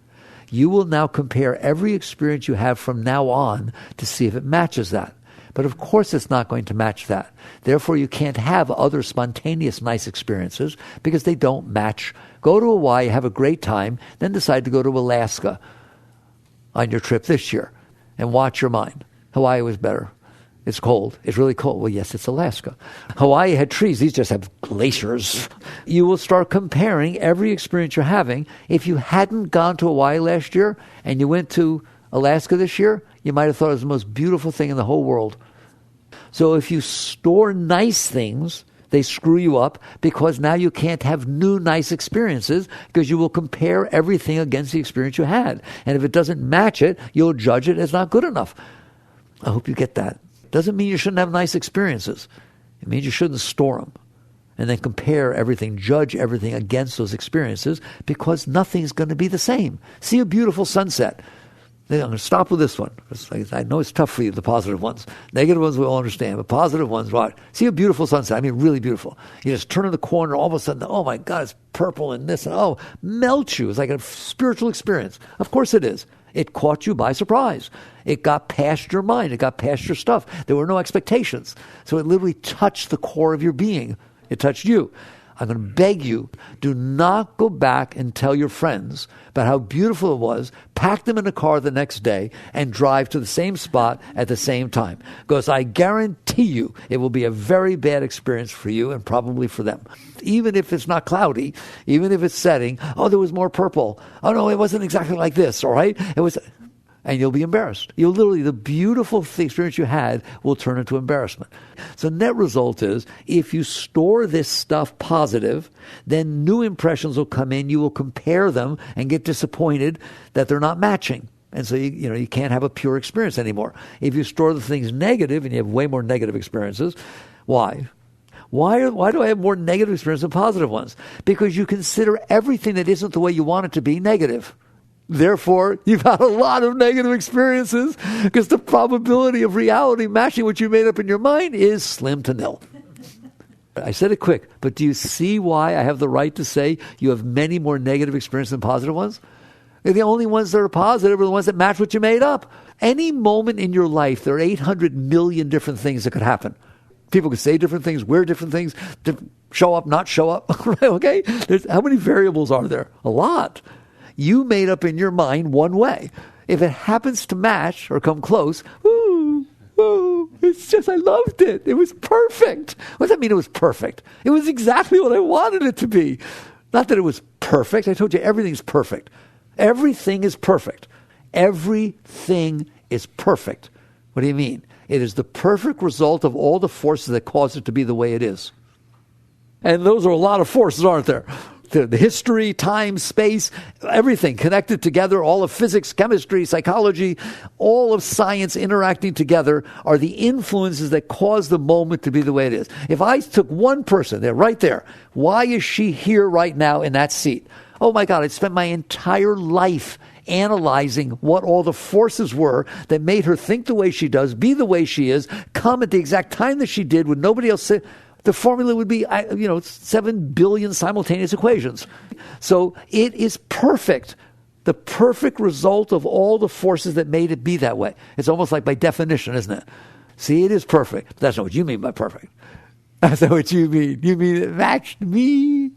you will now compare every experience you have from now on to see if it matches that. But of course it's not going to match that. Therefore you can't have other spontaneous nice experiences because they don't match. Go to Hawaii, have a great time, then decide to go to Alaska on your trip this year and watch your mind. Hawaii was better. It's cold. It's really cold. Well, yes, it's Alaska. Hawaii had trees. These just have glaciers. You will start comparing every experience you're having. If you hadn't gone to Hawaii last year and you went to Alaska this year, you might have thought it was the most beautiful thing in the whole world. So if you store nice things, they screw you up because now you can't have new nice experiences because you will compare everything against the experience you had. And if it doesn't match it, you'll judge it as not good enough. I hope you get that. Doesn't mean you shouldn't have nice experiences. It means you shouldn't store them and then compare everything, judge everything against those experiences because nothing's going to be the same. See a beautiful sunset. I'm going to stop with this one. I know it's tough for you, the positive ones. Negative ones we all understand, but positive ones, right? See a beautiful sunset. I mean, really beautiful. You just turn in the corner, all of a sudden, oh my God, it's purple and this, and oh, melts you. It's like a spiritual experience. Of course it is. It caught you by surprise. It got past your mind. It got past your stuff. There were no expectations. So it literally touched the core of your being. It touched you. I'm going to beg you, do not go back and tell your friends about how beautiful it was, pack them in a car the next day, and drive to the same spot at the same time. Because I guarantee you it will be a very bad experience for you and probably for them. Even if it's not cloudy, even if it's setting, oh, there was more purple. Oh, no, it wasn't exactly like this, all right? It was... And you'll be embarrassed. You'll literally, the beautiful experience you had will turn into embarrassment. So net result is, if you store this stuff positive, then new impressions will come in, you will compare them and get disappointed that they're not matching. And so you can't have a pure experience anymore. If you store the things negative, and you have way more negative experiences, why? Why do I have more negative experiences than positive ones? Because you consider everything that isn't the way you want it to be negative. Therefore, you've had a lot of negative experiences because the probability of reality matching what you made up in your mind is slim to nil. I said it quick, but do you see why I have the right to say you have many more negative experiences than positive ones? The only ones that are positive are the ones that match what you made up. Any moment in your life, there are 800 million different things that could happen. People could say different things, wear different things, show up, not show up. Right? Okay? How many variables are there? A lot. You made up in your mind one way. If it happens to match or come close, it's just, I loved it. It was perfect. What does that mean it was perfect? It was exactly what I wanted it to be. Not that it was perfect. I told you everything's perfect. Everything is perfect. Everything is perfect. What do you mean? It is the perfect result of all the forces that cause it to be the way it is. And those are a lot of forces, aren't there? The history, time, space, everything connected together, all of physics, chemistry, psychology, all of science interacting together are the influences that cause the moment to be the way it is. If I took one person, they're right there, why is she here right now in that seat? Oh my God, I spent my entire life analyzing what all the forces were that made her think the way she does, be the way she is, come at the exact time that she did with nobody else. The formula would be, 7 billion simultaneous equations. So it is perfect. The perfect result of all the forces that made it be that way. It's almost like by definition, isn't it? See, it is perfect. That's not what you mean by perfect. That's not what you mean. You mean it matched me.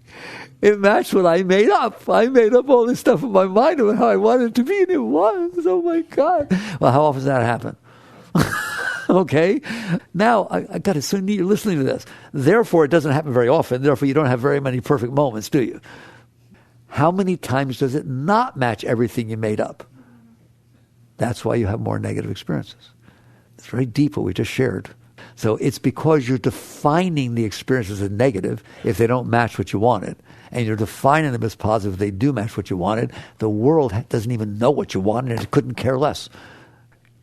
It matched what I made up. I made up all this stuff in my mind about how I wanted it to be, and it was. Oh, my God. Well, how often does that happen? Okay? Now, I got it so neat you're listening to this. Therefore, it doesn't happen very often. Therefore, you don't have very many perfect moments, do you? How many times does it not match everything you made up? That's why you have more negative experiences. It's very deep what we just shared. So it's because you're defining the experiences as negative if they don't match what you wanted. And you're defining them as positive if they do match what you wanted. The world doesn't even know what you wanted and it couldn't care less.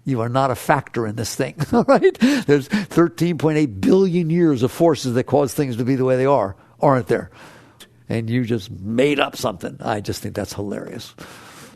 You are not a factor in this thing, all right? There's 13.8 billion years of forces that cause things to be the way they are, aren't there? And you just made up something. I just think that's hilarious.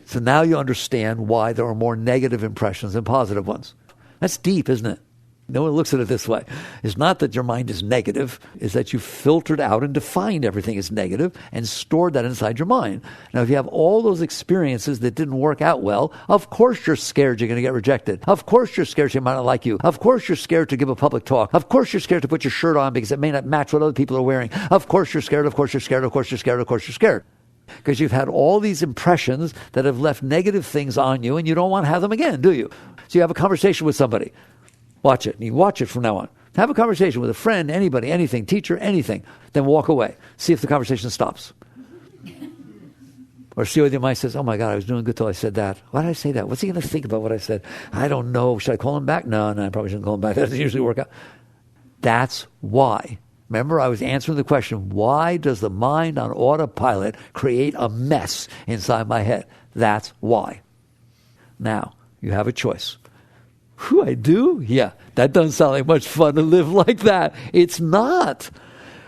So now you understand why there are more negative impressions than positive ones. That's deep, isn't it? No one looks at it this way. It's not that your mind is negative. It's that you filtered out and defined everything as negative and stored that inside your mind. Now, if you have all those experiences that didn't work out well, of course you're scared you're going to get rejected. Of course you're scared she might not like you. Of course you're scared to give a public talk. Of course you're scared to put your shirt on because it may not match what other people are wearing. Of course you're scared. Of course you're scared. Of course you're scared. Of course you're scared. Because you've had all these impressions that have left negative things on you and you don't want to have them again, do you? So you have a conversation with somebody. Watch it. You watch it from now on. Have a conversation with a friend, anybody, anything, teacher, anything. Then walk away. See if the conversation stops. Or see whether your mind says, oh my God, I was doing good till I said that. Why did I say that? What's he going to think about what I said? I don't know. Should I call him back? No, I probably shouldn't call him back. That doesn't usually work out. That's why. Remember, I was answering the question, why does the mind on autopilot create a mess inside my head? That's why. Now, you have a choice. Whew, I do? Yeah, that doesn't sound like much fun to live like that. It's not.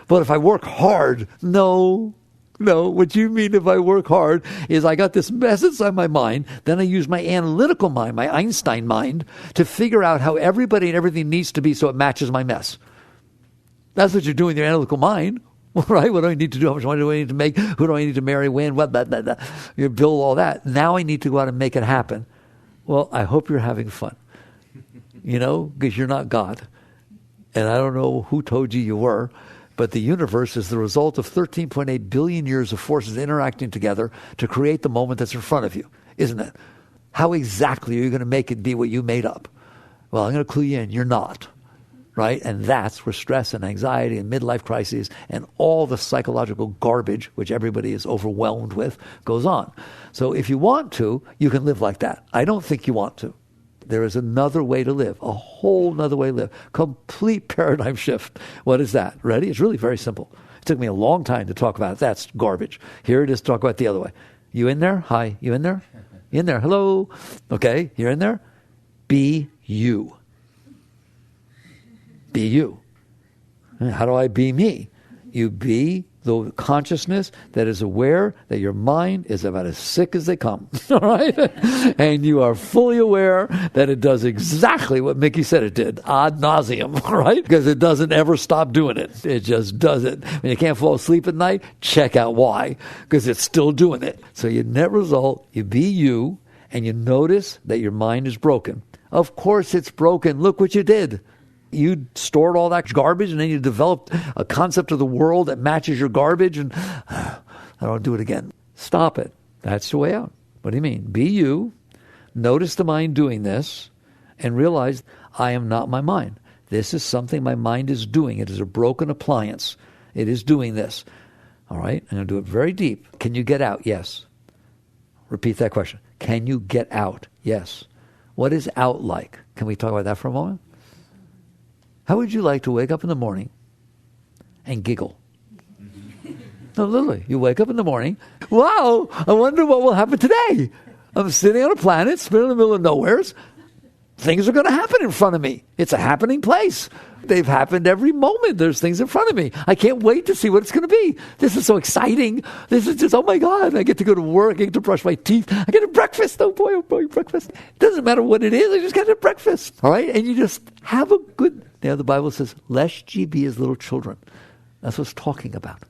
But if I work hard, no. What you mean if I work hard is I got this mess inside my mind, then I use my analytical mind, my Einstein mind, to figure out how everybody and everything needs to be so it matches my mess. That's what you're doing in your analytical mind. Right? What do I need to do? How much money do I need to make? Who do I need to marry? When? What? Blah, blah, blah. You build all that. Now I need to go out and make it happen. Well, I hope you're having fun. Because you're not God. And I don't know who told you you were. But the universe is the result of 13.8 billion years of forces interacting together to create the moment that's in front of you, isn't it? How exactly are you going to make it be what you made up? Well, I'm going to clue you in. You're not. Right? And that's where stress and anxiety and midlife crises and all the psychological garbage, which everybody is overwhelmed with, goes on. So if you want to, you can live like that. I don't think you want to. There is another way to live, a whole nother way to live. Complete paradigm shift. What is that? Ready? It's really very simple. It took me a long time to talk about it. That's garbage. Here it is to talk about the other way. You in there? Hi. You in there? You in there? Hello? Okay. You're in there? Be you. Be you. How do I be me? You be the consciousness that is aware that your mind is about as sick as they come. All right? And you are fully aware that it does exactly what Mickey said it did, ad nauseum, right? Because it doesn't ever stop doing it. It just does it. When you can't fall asleep at night, check out why. Because it's still doing it. So you net result, you be you, and you notice that your mind is broken. Of course it's broken. Look what you did. You stored all that garbage, and then you developed a concept of the world that matches your garbage, and I don't do it again. Stop it. That's the way out. What do you mean? Be you, notice the mind doing this, and realize I am not my mind. This is something my mind is doing. It is a broken appliance. It is doing this. All right? I'm going to do it very deep. Can you get out? Yes. Repeat that question. Can you get out? Yes. What is out like? Can we talk about that for a moment? How would you like to wake up in the morning and giggle? No, literally. You wake up in the morning, wow, I wonder what will happen today. I'm sitting on a planet, spinning in the middle of nowheres. Things are going to happen in front of me. It's a happening place. They've happened every moment. There's things in front of me. I can't wait to see what it's going to be. This is so exciting. This is just, oh my God, I get to go to work. I get to brush my teeth. I get a breakfast. Oh boy, breakfast. It doesn't matter what it is. I just get a breakfast. All right? And you just have a good, the Bible says, lest ye be as little children. That's what it's talking about.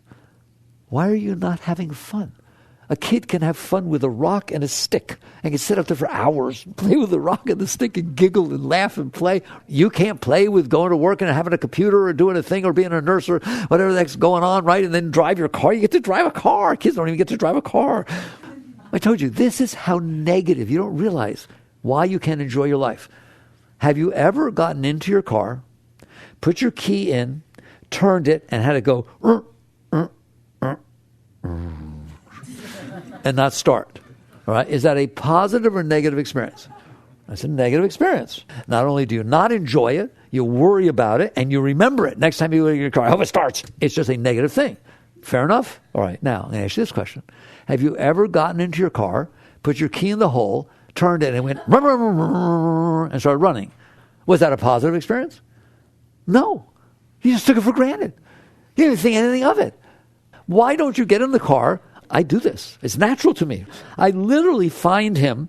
Why are you not having fun? A kid can have fun with a rock and a stick and can sit up there for hours, play with the rock and the stick and giggle and laugh and play. You can't play with going to work and having a computer or doing a thing or being a nurse or whatever that's going on, right? And then drive your car. You get to drive a car. Kids don't even get to drive a car. I told you, this is how negative. You don't realize why you can't enjoy your life. Have you ever gotten into your car, put your key in, turned it, and had it go, and not start? All right? Is that a positive or negative experience? That's a negative experience. Not only do you not enjoy it, you worry about it, and you remember it. Next time you go to your car, I hope it starts. It's just a negative thing. Fair enough? All right, now, I'm going to ask you this question. Have you ever gotten into your car, put your key in the hole, turned it, and went, and started running? Was that a positive experience? No. You just took it for granted. You didn't think anything of it. Why don't you get in the car? I do this. It's natural to me. I literally find him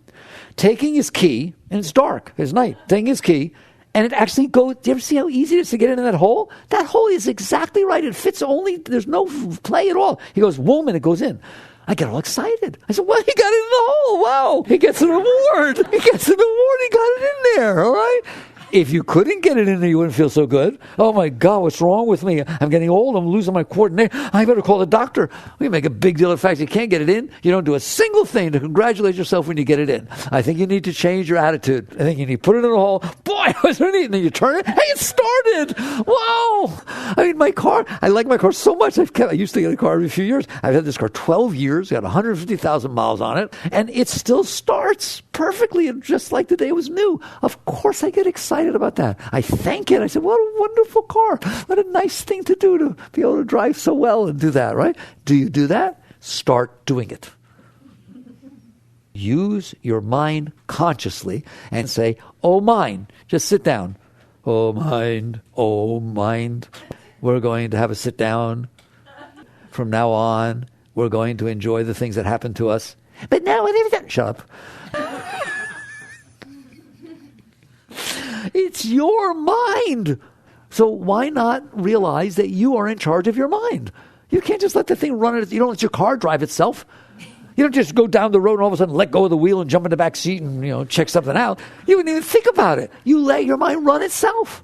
taking his key, and it's dark, it's night, taking his key, and it actually goes, do you ever see how easy it is to get into that hole? That hole is exactly right. It fits only, there's no play at all. He goes, boom, and it goes in. I get all excited. I said, well, he got it in the hole. Wow. He gets an award. He gets an award. He got it in there. All right. If you couldn't get it in there, you wouldn't feel so good. Oh my God, what's wrong with me? I'm getting old. I'm losing my coordination. I better call the doctor. We make a big deal of the fact you can't get it in. You don't do a single thing to congratulate yourself when you get it in. I think you need to change your attitude. I think you need to put it in a hole. Boy, was there neat. And then you turn it. Hey, it started. Wow. I mean, my car, I like my car so much. I used to get a car every few years. I've had this car 12 years, got 150,000 miles on it, and it still starts perfectly and just like the day it was new. Of course I get excited about that. I thank it. I said, what a wonderful car. What a nice thing to do to be able to drive so well and do that, right? Do you do that? Start doing it. Use your mind consciously and say, oh mind. Just sit down. Oh mind, oh mind. We're going to have a sit down. From now on, we're going to enjoy the things that happen to us. But now, shut up. It's your mind. So why not realize that you are in charge of your mind? You can't just let the thing run. You don't let your car drive itself. You don't just go down the road and all of a sudden let go of the wheel and jump in the back seat and check something out. You wouldn't even think about it. You let your mind run itself.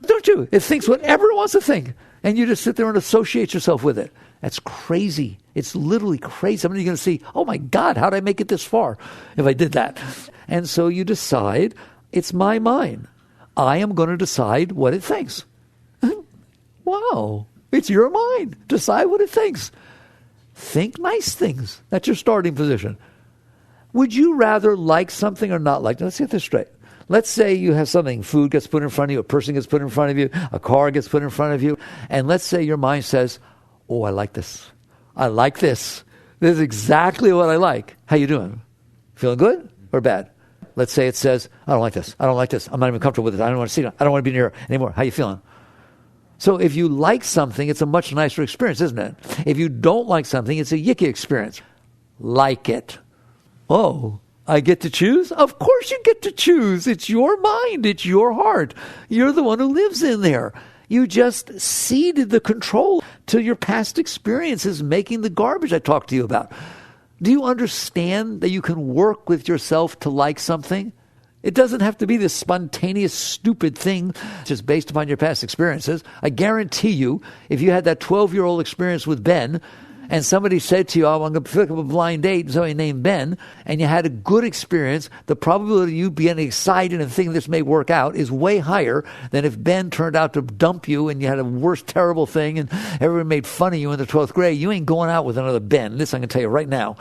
Don't you? It thinks whatever it wants to think. And you just sit there and associate yourself with it. That's crazy. It's literally crazy. Somebody's going to see, oh my God, how did I make it this far if I did that? And so you decide, it's my mind. I am going to decide what it thinks. Wow. It's your mind. Decide what it thinks. Think nice things. That's your starting position. Would you rather like something or not like it? Let's get this straight. Let's say you have something, food gets put in front of you, a person gets put in front of you, a car gets put in front of you, and let's say your mind says, oh, I like this. I like this. This is exactly what I like. How you doing? Feeling good or bad? Let's say it says, I don't like this. I don't like this. I'm not even comfortable with it. I don't want to see it. I don't want to be near it anymore. How you feeling? So if you like something, it's a much nicer experience, isn't it? If you don't like something, it's a yicky experience. Like it. Oh, I get to choose? Of course you get to choose. It's your mind. It's your heart. You're the one who lives in there. You just ceded the control to your past experiences, making the garbage I talked to you about. Do you understand that you can work with yourself to like something? It doesn't have to be this spontaneous, stupid thing just based upon your past experiences. I guarantee you, if you had that 12-year-old experience with Ben, and somebody said to you, oh, I'm going to pick up a blind date, somebody named Ben, and you had a good experience, the probability of you being excited and thinking this may work out is way higher than if Ben turned out to dump you and you had a worse terrible thing and everyone made fun of you in the 12th grade. You ain't going out with another Ben. This I'm going to tell you right now.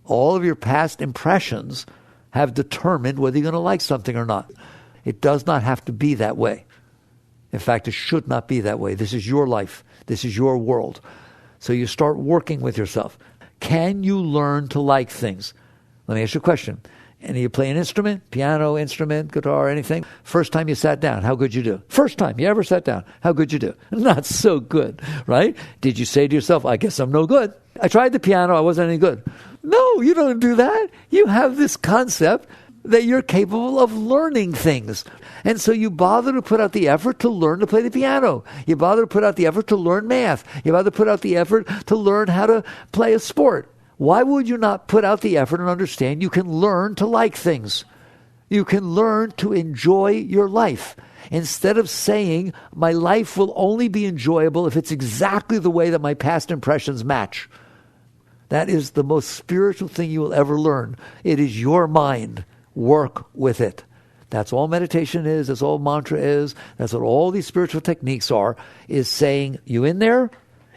All of your past impressions have determined whether you're going to like something or not. It does not have to be that way. In fact, it should not be that way. This is your life. This is your world. So you start working with yourself. Can you learn to like things? Let me ask you a question. Any of you play an instrument? Piano, instrument, guitar, anything? First time you sat down, how good you do? First time you ever sat down, how good you do? Not so good, right? Did you say to yourself, I guess I'm no good? I tried the piano, I wasn't any good. No, you don't do that. You have this concept that you're capable of learning things. And so you bother to put out the effort to learn to play the piano. You bother to put out the effort to learn math. You bother to put out the effort to learn how to play a sport. Why would you not put out the effort and understand you can learn to like things? You can learn to enjoy your life. Instead of saying, my life will only be enjoyable if it's exactly the way that my past impressions match. That is the most spiritual thing you will ever learn. It is your mind. Work with it. That's all meditation is. That's all mantra is. That's what all these spiritual techniques are, is saying, you in there?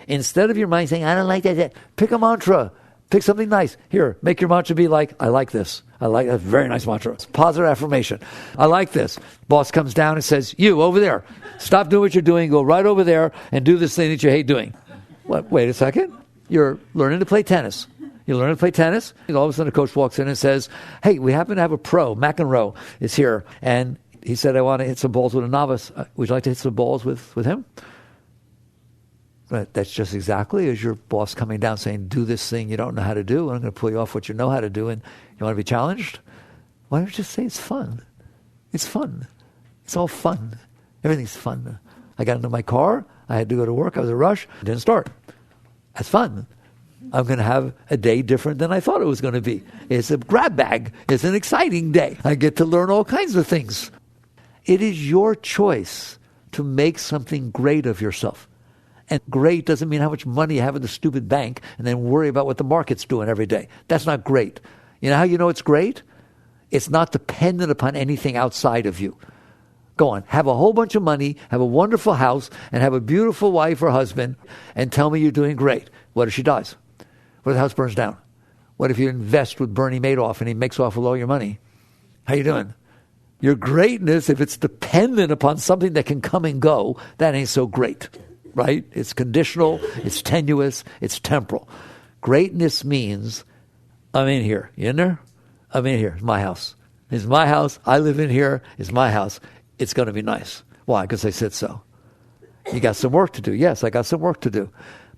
Instead of your mind saying, I don't like that, pick a mantra. Pick something nice. Here, make your mantra be like, I like this. I like that. Very nice mantra. It's positive affirmation. I like this. Boss comes down and says, you over there, stop doing what you're doing. Go right over there and do this thing that you hate doing. What? Wait a second. You're learning to play tennis. You learn to play tennis. All of a sudden, a coach walks in and says, hey, we happen to have a pro. McEnroe is here. And he said, I want to hit some balls with a novice. Would you like to hit some balls with him? But that's just exactly as your boss coming down saying, do this thing you don't know how to do. And I'm going to pull you off what you know how to do. And you want to be challenged? Why don't you just say it's fun? It's fun. It's all fun. Everything's fun. I got into my car. I had to go to work. I was in a rush. It didn't start. That's fun. I'm going to have a day different than I thought it was going to be. It's a grab bag. It's an exciting day. I get to learn all kinds of things. It is your choice to make something great of yourself. And great doesn't mean how much money you have in the stupid bank and then worry about what the market's doing every day. That's not great. You know how you know it's great? It's not dependent upon anything outside of you. Go on, have a whole bunch of money, have a wonderful house, and have a beautiful wife or husband, and tell me you're doing great. What if she dies? What if the house burns down? What if you invest with Bernie Madoff and he makes off with all your money? How you doing? Your greatness, if it's dependent upon something that can come and go, that ain't so great, right? It's conditional, it's tenuous, it's temporal. Greatness means, I'm in here. You in there? I'm in here. It's my house. It's my house. I live in here. It's my house. It's going to be nice. Why? Because I said so. You got some work to do. Yes, I got some work to do.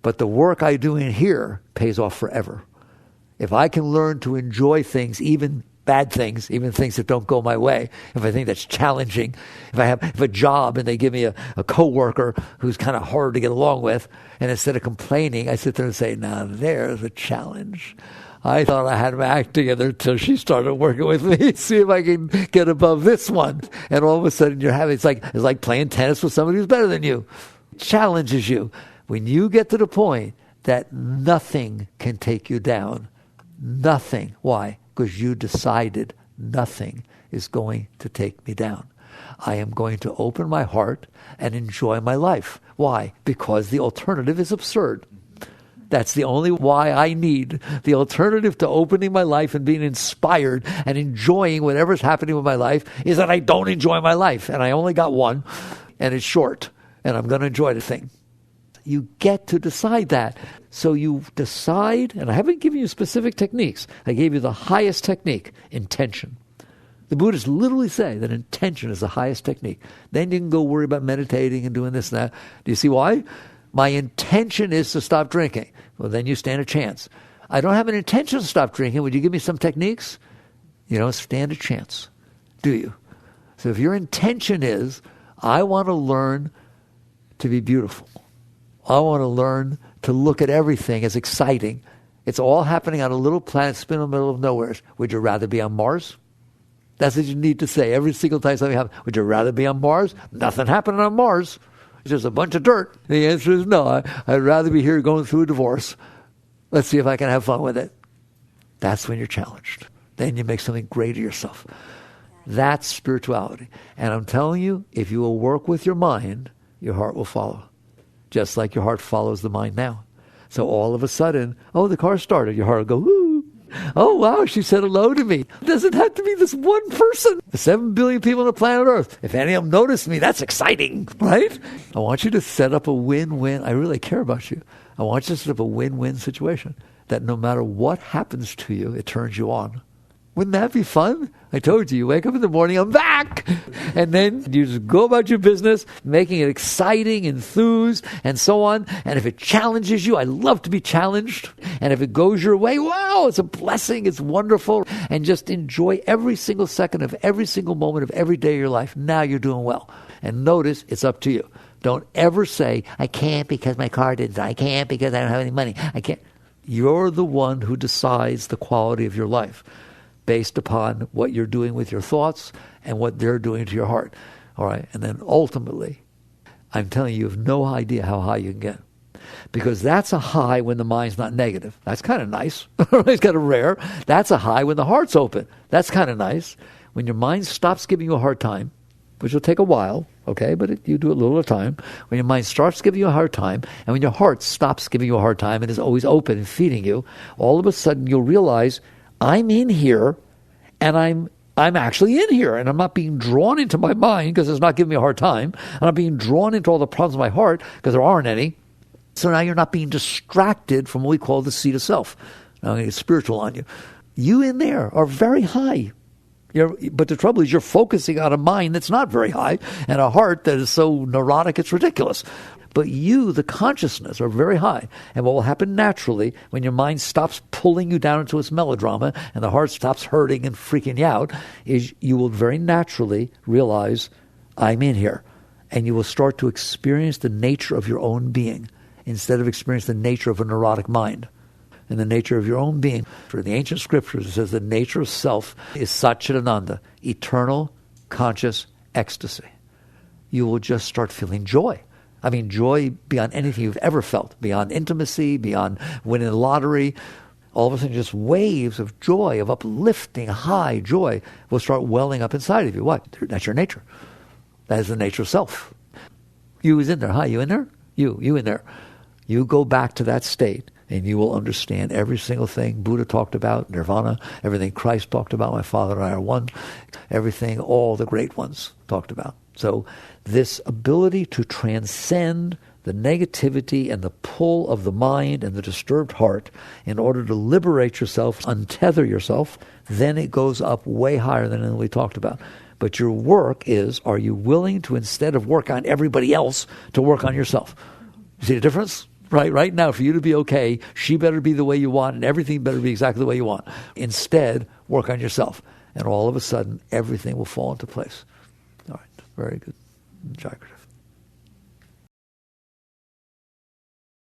But the work I do in here pays off forever. If I can learn to enjoy things, even bad things, even things that don't go my way, if I think that's challenging, if I have a job and they give me a coworker who's kind of hard to get along with, and instead of complaining, I sit there and say, now there's a challenge. I thought I had my act together until she started working with me. See if I can get above this one. And all of a sudden you're having, it's like playing tennis with somebody who's better than you. challenges you. When you get to the point that nothing can take you down, nothing. Why? Because you decided nothing is going to take me down. I am going to open my heart and enjoy my life. Why? Because the alternative is absurd. That's the only why I need. The alternative to opening my life and being inspired and enjoying whatever's happening with my life is that I don't enjoy my life. And I only got one, and it's short, and I'm going to enjoy the thing. You get to decide that. So you decide, and I haven't given you specific techniques. I gave you the highest technique, intention. The Buddhists literally say that intention is the highest technique. Then you can go worry about meditating and doing this and that. Do you see why? My intention is to stop drinking. Well, then you stand a chance. I don't have an intention to stop drinking. Would you give me some techniques? You don't stand a chance, do you? So if your intention is, I want to learn to be beautiful. I want to learn to look at everything as exciting. It's all happening on a little planet spinning in the middle of nowhere. Would you rather be on Mars? That's what you need to say every single time something happens. Would you rather be on Mars? Nothing happening on Mars. It's just a bunch of dirt. The answer is no. I'd rather be here going through a divorce. Let's see if I can have fun with it. That's when you're challenged. Then you make something great of yourself. That's spirituality. And I'm telling you, if you will work with your mind, your heart will follow. Just like your heart follows the mind now. So all of a sudden, the car started. Your heart will go, woo. Oh, wow, she said hello to me. It doesn't have to be this one person. The 7 billion people on the planet Earth. If any of them notice me, that's exciting, right? I want you to set up a win-win. I really care about you. I want you to set up a win-win situation that no matter what happens to you, it turns you on. Wouldn't that be fun? I told you wake up in the morning, I'm back! And then you just go about your business, making it exciting, enthused, and so on. And if it challenges you, I love to be challenged. And if it goes your way, wow, it's a blessing, it's wonderful. And just enjoy every single second of every single moment of every day of your life. Now you're doing well. And notice, it's up to you. Don't ever say, I can't because my car didn't. I can't because I don't have any money. I can't. You're the one who decides the quality of your life, based upon what you're doing with your thoughts and what they're doing to your heart. All right? And then ultimately, I'm telling you, you have no idea how high you can get. Because that's a high when the mind's not negative. That's kind of nice. It's kind of rare. That's a high when the heart's open. That's kind of nice. When your mind stops giving you a hard time, which will take a while, okay, but you do it a little at a time. When your mind starts giving you a hard time, and when your heart stops giving you a hard time and is always open and feeding you, all of a sudden you'll realize, I'm in here, and I'm actually in here, and I'm not being drawn into my mind because it's not giving me a hard time. I'm not being drawn into all the problems of my heart because there aren't any. So now you're not being distracted from what we call the seat of self. Now I'm going to get spiritual on you. You in there are very high. But the trouble is you're focusing on a mind that's not very high and a heart that is so neurotic it's ridiculous. But you, the consciousness, are very high. And what will happen naturally when your mind stops pulling you down into its melodrama and the heart stops hurting and freaking you out is you will very naturally realize, I'm in here. And you will start to experience the nature of your own being instead of experiencing the nature of a neurotic mind. And the nature of your own being. For the ancient scriptures, it says the nature of self is Satchidananda, eternal, conscious ecstasy. You will just start feeling joy. I mean, joy beyond anything you've ever felt, beyond intimacy, beyond winning the lottery. All of a sudden, just waves of joy, of uplifting, high joy will start welling up inside of you. What? That's your nature. That is the nature of self. You is in there. Hi, you in there? You in there. You go back to that state, and you will understand every single thing Buddha talked about, nirvana, everything Christ talked about, my Father and I are one, everything all the great ones talked about. So this ability to transcend the negativity and the pull of the mind and the disturbed heart in order to liberate yourself, untether yourself, then it goes up way higher than we talked about. But your work is, are you willing to, instead of work on everybody else, to work on yourself? You see the difference? Right now, for you to be okay, she better be the way you want and everything better be exactly the way you want. Instead, work on yourself. And all of a sudden, everything will fall into place. All right, very good. Jagrata.